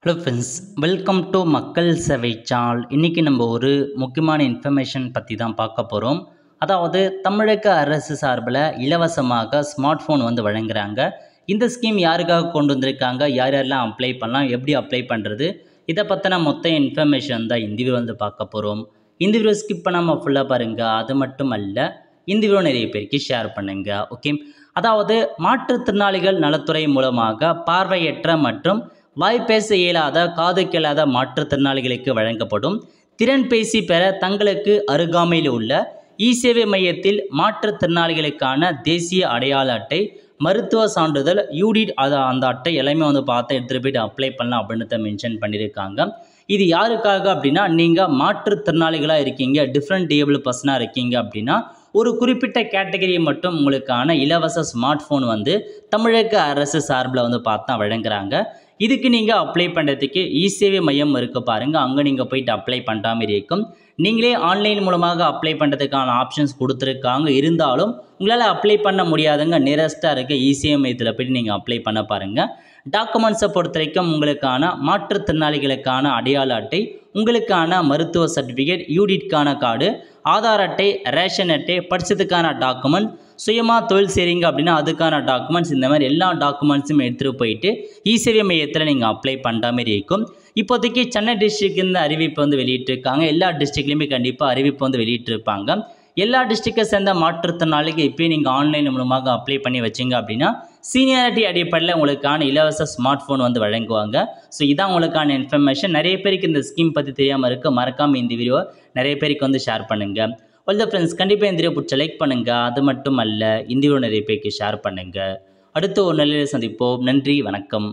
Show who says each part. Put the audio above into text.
Speaker 1: Hello friends, welcome to மக்கள் சேவை channel. இன்றைக்கி நம்ம ஒரு முக்கியமான இன்ஃபர்மேஷன் பற்றி தான் பார்க்க போகிறோம். அதாவது தமிழக அரசு சார்பில் இலவசமாக ஸ்மார்ட் ஃபோன் வழங்குறாங்க. இந்த ஸ்கீம் யாருக்காக கொண்டு வந்திருக்காங்க, யார் யாரெல்லாம் அப்ளை பண்ணலாம், எப்படி அப்ளை பண்ணுறது, இதை பற்றின மொத்த இன்ஃபர்மேஷன் தான் இந்த வீடியோ பார்க்க போகிறோம். இந்த வீடியோ ஸ்கிப் பண்ணாமல் ஃபுல்லாக பாருங்கள். அது மட்டும் அல்ல, இந்த வீடியோ நிறைய பேருக்கு ஷேர் பண்ணுங்கள். ஓகே, அதாவது மாற்றுத்திறனாளிகள் நலத்துறை மூலமாக பார்வையற்ற மற்றும் வாய்ப்பேச இயலாத காது கேளாத மாற்றுத்திறனாளிகளுக்கு வழங்கப்படும் திறன்பேசி பெற தங்களுக்கு அருகாமையில் உள்ள இ-சேவை மையத்தில் மாற்றுத்திறனாளிகளுக்கான தேசிய அடையாள அட்டை, மருத்துவ சான்றிதழ், யூடிட் அந்த அட்டை எல்லாமே பார்த்து எடுத்துகிட்டு போய்ட்டு அப்ளை பண்ணலாம் அப்படின்னு மென்ஷன் பண்ணியிருக்காங்க. இது யாருக்காக அப்படின்னா, நீங்கள் மாற்றுத்திறனாளிகளாக இருக்கீங்க, டிஃப்ரெண்ட் ஏபிள் பர்சனாக இருக்கீங்க அப்படின்னா ஒரு குறிப்பிட்ட கேட்டகரியை மட்டும் உங்களுக்கான இலவச ஸ்மார்ட் ஃபோன் தமிழக அரசு சார்பில் பார்த்தா வழங்குறாங்க. இதுக்கு நீங்கள் அப்ளை பண்ணுறதுக்கு இ-சேவை மையம் இருக்க பாருங்கள், அங்கே நீங்கள் போயிட்டு அப்ளை பண்ணுற மாதிரி இருக்கும். நீங்களே ஆன்லைன் மூலமாக அப்ளை பண்ணுறதுக்கான ஆப்ஷன்ஸ் கொடுத்துருக்காங்க. இருந்தாலும் உங்களால் அப்ளை பண்ண முடியாதுங்க, நியரஸ்ட்டாக இருக்க இ-சேவை மையத்தில் போய்ட்டு நீங்கள் அப்ளை பண்ண பாருங்கள். டாக்குமெண்ட்ஸை பொறுத்த வரைக்கும் உங்களுக்கான மாற்றுத்திறனாளிகளுக்கான அடையாள அட்டை, உங்களுக்கான மருத்துவ சர்டிஃபிகேட், யூடிட்கான கார்டு, ஆதார் அட்டை, ரேஷன் அட்டை, படித்ததுக்கான டாக்குமெண்ட், சுயமாக தொழில் செய்கிறீங்க அப்படின்னா அதுக்கான டாக்குமெண்ட்ஸ், இந்த மாதிரி எல்லா டாக்குமெண்ட்ஸும் எடுத்துகிட்டு போயிட்டு இ-சேவை மையத்தில் நீங்கள் அப்ளை பண்ணுற மாதிரி இருக்கும். இப்போதைக்கு சென்னை டிஸ்ட்ரிக்ட் இந்த அறிவிப்பு வெளியிட்டிருக்காங்க. எல்லா டிஸ்ட்ரிக்ட்லேயுமே கண்டிப்பாக அறிவிப்பு வெளியிட்டிருப்பாங்க. எல்லா டிஸ்ட்ரிக்டை சேர்ந்த மாற்றுத்திறனாளிக்கு இப்போயே நீங்கள் ஆன்லைன் மூலமாக அப்ளை பண்ணி வச்சிங்க அப்படின்னா சீனியாரிட்டி அடிப்படையில் உங்களுக்கான இலவச ஸ்மார்ட் ஃபோன் வழங்குவாங்க. ஸோ இதான் உங்களுக்கான இன்ஃபர்மேஷன். நிறைய பேருக்கு இந்த ஸ்கீம் பற்றி தெரியாமல் இருக்க, மறக்காமல் இந்த வீடியோ நிறைய பேருக்கு ஷேர் பண்ணுங்கள். ஆல் த ஃப்ரெண்ட்ஸ், கண்டிப்பாக இந்த வீடியோ பிடிச்ச லைக் பண்ணுங்கள். அது மட்டும் அல்ல, இந்த வீடியோ நிறைய பேருக்கு ஷேர் பண்ணுங்கள். அடுத்து ஒரு நல்ல சந்திப்போம். நன்றி, வணக்கம்.